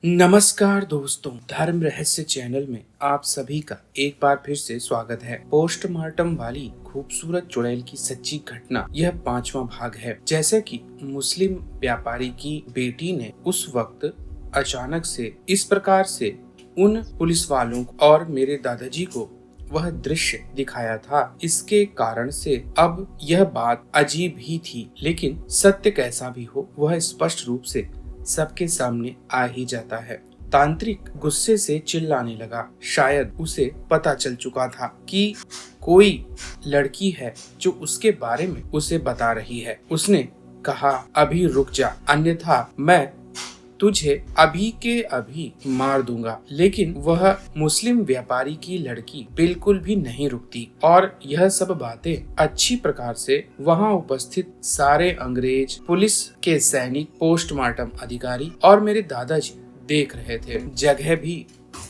नमस्कार दोस्तों, धर्म रहस्य चैनल में आप सभी का एक बार फिर से स्वागत है। पोस्टमार्टम वाली खूबसूरत चुड़ैल की सच्ची घटना यह 5वां भाग है। जैसे कि मुस्लिम व्यापारी की बेटी ने उस वक्त अचानक से इस प्रकार से उन पुलिस वालों और मेरे दादाजी को वह दृश्य दिखाया था, इसके कारण से अब यह बात अजीब ही थी, लेकिन सत्य कैसा भी हो वह स्पष्ट रूप से सबके सामने आ ही जाता है। तांत्रिक गुस्से से चिल्लाने लगा। शायद उसे पता चल चुका था कि कोई लड़की है जो उसके बारे में उसे बता रही है। उसने कहा, अभी रुक जा, अन्यथा मैं तुझे अभी के अभी मार दूंगा। लेकिन वह मुस्लिम व्यापारी की लड़की बिल्कुल भी नहीं रुकती और यह सब बातें अच्छी प्रकार से वहां उपस्थित सारे अंग्रेज, पुलिस के सैनिक, पोस्टमार्टम अधिकारी और मेरे दादाजी देख रहे थे। जगह भी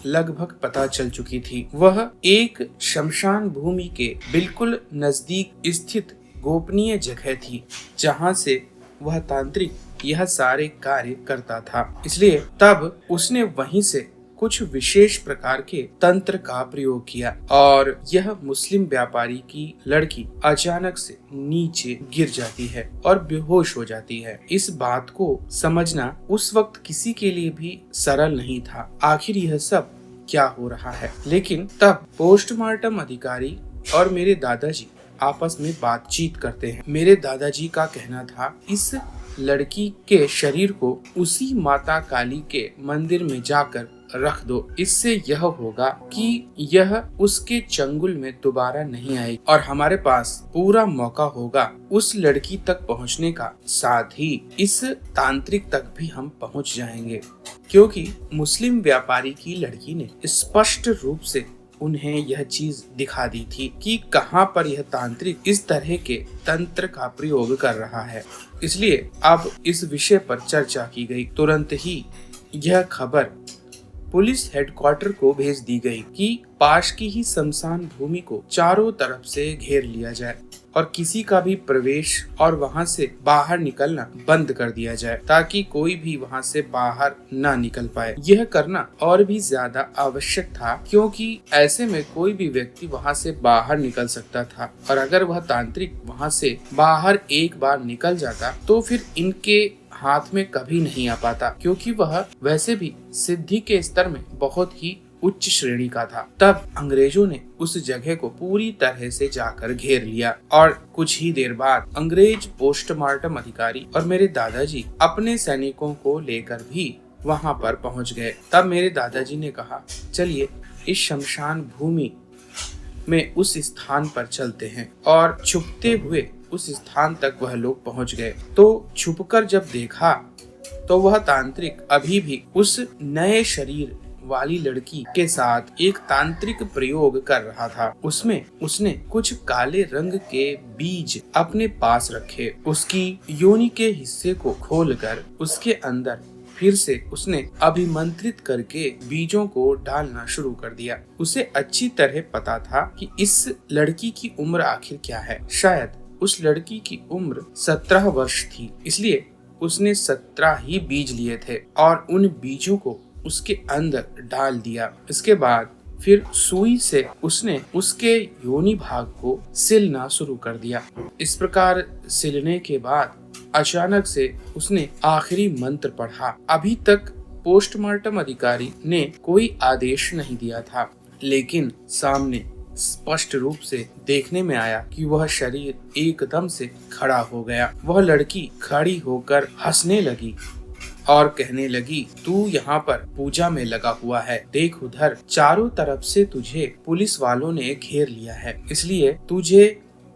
लगभग पता चल चुकी थी। वह एक शमशान भूमि के बिल्कुल नजदीक स्थित गोपनीय जगह थी, जहां से वह तांत्रिक यह सारे कार्य करता था। इसलिए तब उसने वहीं से कुछ विशेष प्रकार के तंत्र का प्रयोग किया और यह मुस्लिम व्यापारी की लड़की अचानक से नीचे गिर जाती है और बेहोश हो जाती है। इस बात को समझना उस वक्त किसी के लिए भी सरल नहीं था। आखिर यह सब क्या हो रहा है? लेकिन तब पोस्टमार्टम अधिकारी और मेरे दादाजी आपस में बातचीत करते हैं। मेरे दादाजी का कहना था, इस लड़की के शरीर को उसी माता काली के मंदिर में जाकर रख दो। इससे यह होगा कि यह उसके चंगुल में दोबारा नहीं आएगी और हमारे पास पूरा मौका होगा उस लड़की तक पहुंचने का, साथ ही इस तांत्रिक तक भी हम पहुंच जाएंगे, क्योंकि मुस्लिम व्यापारी की लड़की ने स्पष्ट रूप से उन्हें यह चीज दिखा दी थी कि कहां पर यह तांत्रिक इस तरह के तंत्र का प्रयोग कर रहा है। इसलिए अब इस विषय पर चर्चा की गई। तुरंत ही यह खबर पुलिस हेडक्वार्टर को भेज दी गई कि पास की ही शमशान भूमि को चारों तरफ से घेर लिया जाए और किसी का भी प्रवेश और वहां से बाहर निकलना बंद कर दिया जाए, ताकि कोई भी वहां से बाहर ना निकल पाए। यह करना और भी ज्यादा आवश्यक था, क्योंकि ऐसे में कोई भी व्यक्ति वहां से बाहर निकल सकता था और अगर वह तांत्रिक वहां से बाहर एक बार निकल जाता तो फिर इनके हाथ में कभी नहीं आ पाता, क्योंकि वह वैसे भी सिद्धि के स्तर में बहुत ही उच्च श्रेणी का था। तब अंग्रेजों ने उस जगह को पूरी तरह से जाकर घेर लिया और कुछ ही देर बाद अंग्रेज पोस्टमार्टम अधिकारी और मेरे दादाजी अपने सैनिकों को लेकर भी वहां पर पहुंच गए। तब मेरे दादाजी ने कहा, चलिए इस शमशान भूमि में उस स्थान पर चलते हैं, और छुपते हुए उस स्थान तक वह लोग पहुंच गए। तो छुपकर जब देखा तो वह तांत्रिक अभी भी उस नए शरीर वाली लड़की के साथ एक तांत्रिक प्रयोग कर रहा था। उसमें उसने कुछ काले रंग के बीज अपने पास रखे। उसकी योनि के हिस्से को खोलकर उसके अंदर फिर से उसने अभिमंत्रित करके बीजों को डालना शुरू कर दिया। उसे अच्छी तरह पता था कि इस लड़की की उम्र आखिर क्या है। शायद उस लड़की की उम्र 17 वर्ष थी, इसलिए उसने 17 ही बीज लिए थे और उन बीजों को उसके अंदर डाल दिया। इसके बाद फिर सुई से उसने उसके योनि भाग को सिलना शुरू कर दिया। इस प्रकार सिलने के बाद अचानक से उसने आखिरी मंत्र पढ़ा। अभी तक पोस्टमार्टम अधिकारी ने कोई आदेश नहीं दिया था, लेकिन सामने स्पष्ट रूप से देखने में आया कि वह शरीर एकदम से खड़ा हो गया। वह लड़की खड़ी होकर हंसने लगी और कहने लगी, तू यहाँ पर पूजा में लगा हुआ है, देख उधर चारों तरफ से तुझे पुलिस वालों ने घेर लिया है, इसलिए तुझे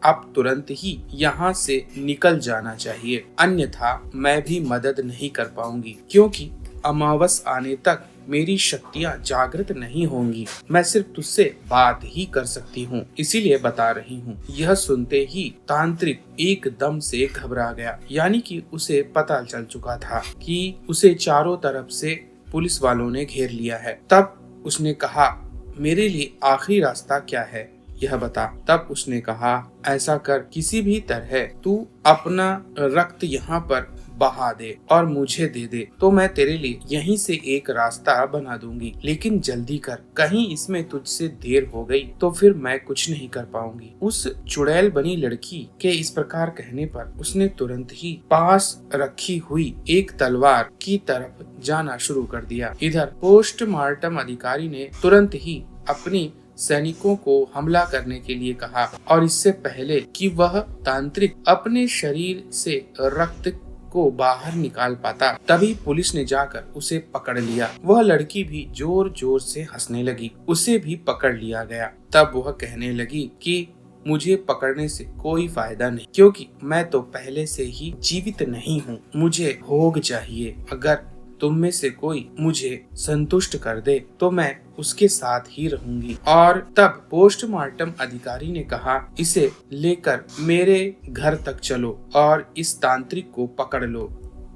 अब तुरंत ही यहाँ से निकल जाना चाहिए, अन्यथा मैं भी मदद नहीं कर पाऊंगी, क्योंकि अमावस आने तक मेरी शक्तियाँ जागृत नहीं होंगी। मैं सिर्फ तुझसे बात ही कर सकती हूँ, इसीलिए बता रही हूँ। यह सुनते ही तांत्रिक एकदम से घबरा गया, यानी कि उसे पता चल चुका था कि उसे चारों तरफ से पुलिस वालों ने घेर लिया है। तब उसने कहा, मेरे लिए आखिरी रास्ता क्या है, यह बता। तब उसने कहा, ऐसा कर, किसी भी तरह तू अपना रक्त यहाँ पर बहा दे और मुझे दे दे तो मैं तेरे लिए यहीं से एक रास्ता बना दूंगी, लेकिन जल्दी कर, कहीं इसमें तुझसे देर हो गई तो फिर मैं कुछ नहीं कर पाऊंगी। उस चुड़ैल बनी लड़की के इस प्रकार कहने पर उसने तुरंत ही पास रखी हुई एक तलवार की तरफ जाना शुरू कर दिया। इधर पोस्टमार्टम अधिकारी ने तुरंत ही अपनी सैनिकों को हमला करने के लिए कहा और इससे पहले कि वह तांत्रिक अपने शरीर से रक्त को बाहर निकाल पाता, तभी पुलिस ने जाकर उसे पकड़ लिया। वह लड़की भी जोर जोर से हंसने लगी। उसे भी पकड़ लिया गया। तब वह कहने लगी कि मुझे पकड़ने से कोई फायदा नहीं, क्योंकि मैं तो पहले से ही जीवित नहीं हूँ। मुझे भोग चाहिए। अगर तुम में से कोई मुझे संतुष्ट कर दे तो मैं उसके साथ ही रहूंगी। और तब पोस्टमार्टम अधिकारी ने कहा, इसे लेकर मेरे घर तक चलो और इस तांत्रिक को पकड़ लो।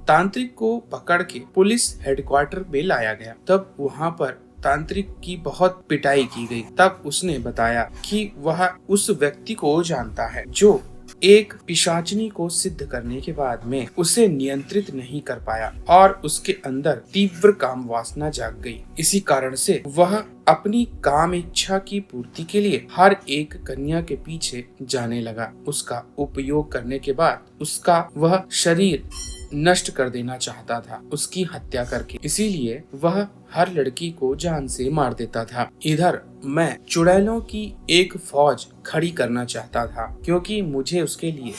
तांत्रिक को पकड़ के पुलिस हेडक्वार्टर में लाया गया। तब वहाँ पर तांत्रिक की बहुत पिटाई की गई। तब उसने बताया कि वह उस व्यक्ति को जानता है जो एक पिशाचनी को सिद्ध करने के बाद में उसे नियंत्रित नहीं कर पाया और उसके अंदर तीव्र काम वासना जाग गई। इसी कारण से वह अपनी काम इच्छा की पूर्ति के लिए हर एक कन्या के पीछे जाने लगा। उसका उपयोग करने के बाद उसका वह शरीर नष्ट कर देना चाहता था, उसकी हत्या करके। इसीलिए वह हर लड़की को जान से मार देता था। इधर मैं चुड़ैलों की एक फौज खड़ी करना चाहता था, क्योंकि मुझे उसके लिए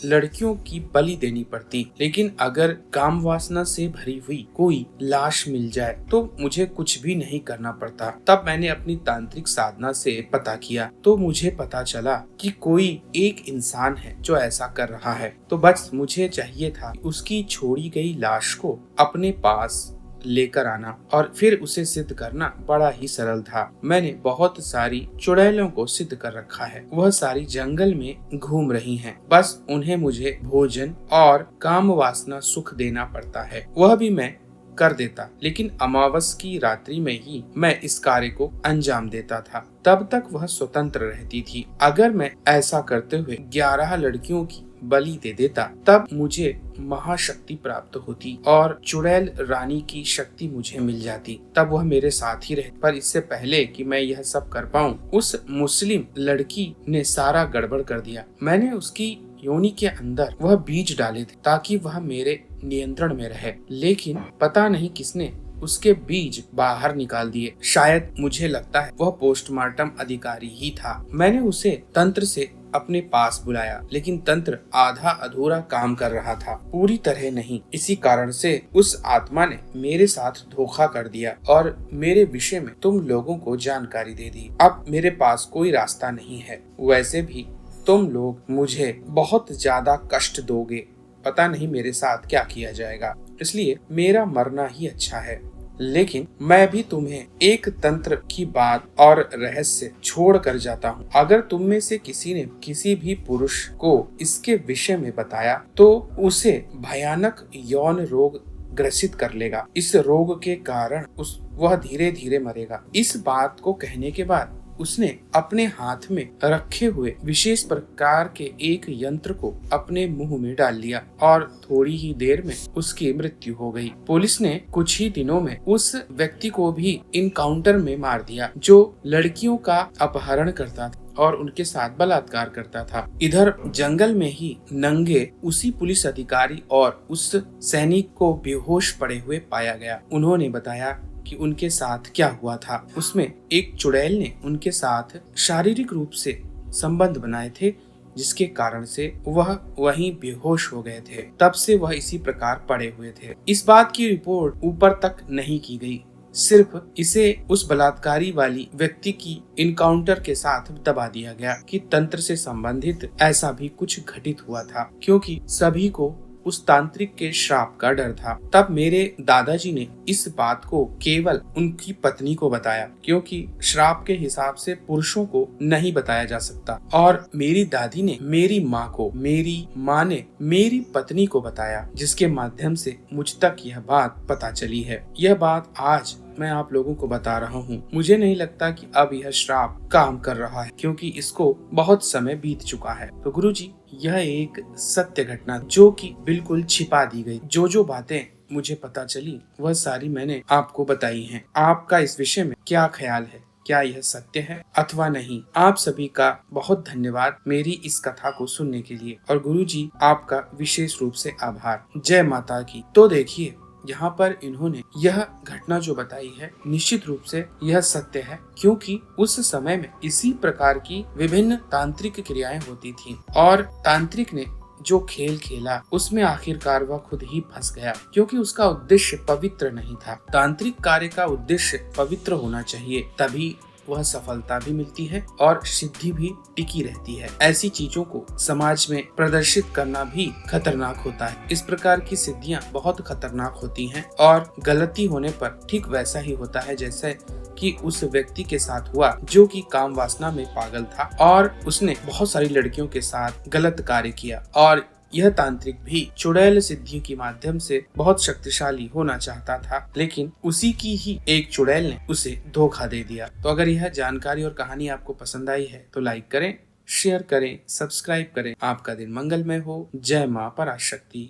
लड़कियों की बलि देनी पड़ती, लेकिन अगर काम वासना से भरी हुई कोई लाश मिल जाए तो मुझे कुछ भी नहीं करना पड़ता। तब मैंने अपनी तांत्रिक साधना से पता किया तो मुझे पता चला कि कोई एक इंसान है जो ऐसा कर रहा है। तो बस मुझे चाहिए था उसकी छोड़ी गई लाश को अपने पास लेकर आना और फिर उसे सिद्ध करना बड़ा ही सरल था। मैंने बहुत सारी चुड़ैलों को सिद्ध कर रखा है। वह सारी जंगल में घूम रही हैं। बस उन्हें मुझे भोजन और काम वासना सुख देना पड़ता है। वह भी मैं कर देता, लेकिन अमावस की रात्रि में ही मैं इस कार्य को अंजाम देता था। तब तक वह स्वतंत्र रहती थी। अगर मैं ऐसा करते हुए 11 लड़कियों की बलि दे देता तब मुझे महाशक्ति प्राप्त होती और चुड़ैल रानी की शक्ति मुझे मिल जाती। तब वह मेरे साथ ही रहे। पर इससे पहले कि मैं यह सब कर पाऊं, उस मुस्लिम लड़की ने सारा गड़बड़ कर दिया। मैंने उसकी योनि के अंदर वह बीज डाले थे ताकि वह मेरे नियंत्रण में रहे, लेकिन पता नहीं किसने उसके बीज बाहर निकाल दिए। शायद मुझे लगता है वह पोस्टमार्टम अधिकारी ही था। मैंने उसे तंत्र से अपने पास बुलाया, लेकिन तंत्र आधा अधूरा काम कर रहा था, पूरी तरह नहीं। इसी कारण से उस आत्मा ने मेरे साथ धोखा कर दिया और मेरे विषय में तुम लोगों को जानकारी दे दी। अब मेरे पास कोई रास्ता नहीं है। वैसे भी तुम लोग मुझे बहुत ज्यादा कष्ट दोगे, पता नहीं मेरे साथ क्या किया जाएगा, इसलिए मेरा मरना ही अच्छा है। लेकिन मैं भी तुम्हें एक तंत्र की बात और रहस्य छोड़ कर जाता हूँ। अगर तुम में से किसी ने किसी भी पुरुष को इसके विषय में बताया तो उसे भयानक यौन रोग ग्रसित कर लेगा। इस रोग के कारण वह धीरे धीरे मरेगा। इस बात को कहने के बाद उसने अपने हाथ में रखे हुए विशेष प्रकार के एक यंत्र को अपने मुंह में डाल लिया और थोड़ी ही देर में उसकी मृत्यु हो गई। पुलिस ने कुछ ही दिनों में उस व्यक्ति को भी इनकाउंटर में मार दिया जो लड़कियों का अपहरण करता था और उनके साथ बलात्कार करता था। इधर जंगल में ही नंगे उसी पुलिस अधिकारी और उस सैनिक को बेहोश पड़े हुए पाया गया। उन्होंने बताया कि उनके साथ क्या हुआ था। उसमें एक चुड़ैल ने उनके साथ शारीरिक रूप से संबंध बनाए थे, जिसके कारण से वह वहीं बेहोश हो गए थे। तब से वह इसी प्रकार पड़े हुए थे। इस बात की रिपोर्ट ऊपर तक नहीं की गई, सिर्फ इसे उस बलात्कारी वाली व्यक्ति की इनकाउंटर के साथ दबा दिया गया कि तंत्र से संबंधित ऐसा भी कुछ घटित हुआ था, क्योंकि सभी को उस तांत्रिक के श्राप का डर था। तब मेरे दादाजी ने इस बात को केवल उनकी पत्नी को बताया, क्योंकि श्राप के हिसाब से पुरुषों को नहीं बताया जा सकता। और मेरी दादी ने मेरी माँ को, मेरी माँ ने मेरी पत्नी को बताया, जिसके माध्यम से मुझ तक यह बात पता चली है। यह बात आज मैं आप लोगों को बता रहा हूँ। मुझे नहीं लगता कि अब यह श्राप काम कर रहा है, क्योंकि इसको बहुत समय बीत चुका है। तो गुरुजी, यह एक सत्य घटना जो कि बिल्कुल छिपा दी गई। जो बातें मुझे पता चली वह सारी मैंने आपको बताई हैं। आपका इस विषय में क्या ख्याल है? क्या यह सत्य है अथवा नहीं? आप सभी का बहुत धन्यवाद मेरी इस कथा को सुनने के लिए, और गुरुजी आपका विशेष रूप से आभार। जय माता की। तो देखिए, यहाँ पर इन्होंने यह घटना जो बताई है, निश्चित रूप से यह सत्य है, क्योंकि उस समय में इसी प्रकार की विभिन्न तांत्रिक क्रियाएं होती थीं, और तांत्रिक ने जो खेल खेला उसमें आखिरकार वह खुद ही फंस गया, क्योंकि उसका उद्देश्य पवित्र नहीं था। तांत्रिक कार्य का उद्देश्य पवित्र होना चाहिए, तभी वह सफलता भी मिलती है और सिद्धि भी टिकी रहती है। ऐसी चीजों को समाज में प्रदर्शित करना भी खतरनाक होता है। इस प्रकार की सिद्धियां बहुत खतरनाक होती हैं, और गलती होने पर ठीक वैसा ही होता है जैसे कि उस व्यक्ति के साथ हुआ जो कि काम वासना में पागल था और उसने बहुत सारी लड़कियों के साथ गलत कार्य किया। और यह तांत्रिक भी चुड़ैल सिद्धियों के माध्यम से बहुत शक्तिशाली होना चाहता था, लेकिन उसी की ही एक चुड़ैल ने उसे धोखा दे दिया। तो अगर यह जानकारी और कहानी आपको पसंद आई है तो लाइक करें, शेयर करें, सब्सक्राइब करें। आपका दिन मंगलमय हो। जय मां पराशक्ति।